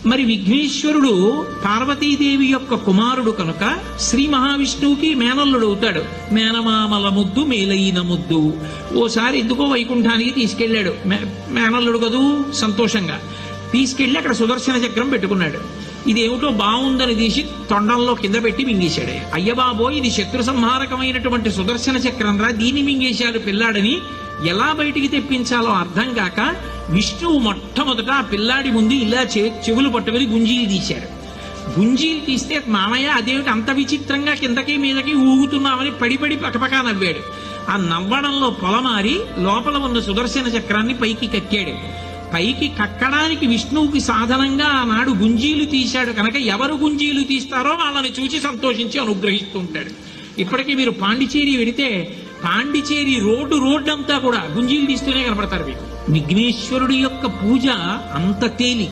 మరి విఘ్నేశ్వరుడు పార్వతీదేవి యొక్క కుమారుడు కనుక శ్రీ మహావిష్ణువుకి మేనల్లుడు అవుతాడు. మేనమామల ముద్దు మేలైన ముద్దు. ఓసారి ఎందుకో వైకుంఠానికి తీసుకెళ్లాడు. మేనల్లుడు కదూ, సంతోషంగా తీసుకెళ్లి అక్కడ సుదర్శన చక్రం పెట్టుకున్నాడు. ఇదేమిటో బాగుందని తీసి తొండంలో కింద పెట్టి మింగేశాడు. అయ్యబాబో, ఇది శత్రు సంహారకమైనటువంటి సుదర్శన చక్రం రా, దీన్ని మింగేశాడు పిల్లాడని ఎలా బయటికి తెప్పించాలో అర్థం కాక విష్ణువు మొట్టమొదట ఆ పిల్లాడి ముందు ఇలా చెవులు పట్టుకుని గుంజీలు తీశాడు. గుంజీలు తీస్తే మామయ్య అదేమిటి అంత విచిత్రంగా కిందకి మీదకి ఊగుతున్నామని పడి పకపకా నవ్వాడు. ఆ నవ్వడంలో పొలమారి లోపల ఉన్న సుదర్శన చక్రాన్ని పైకి కక్కాడు. పైకి కక్కడానికి విష్ణువుకి సాధనంగా ఆనాడు గుంజీలు తీశాడు కనుక ఎవరు గుంజీలు తీస్తారో వాళ్ళని చూసి సంతోషించి అనుగ్రహిస్తూ ఉంటాడు. ఇప్పటికీ మీరు పాండిచేరి వెడితే పాండిచేరి రోడ్డు అంతా కూడా గుంజీలు తీస్తూనే కనపడతారు మీకు. విఘ్నేశ్వరుడి యొక్క పూజ అంత తేలి.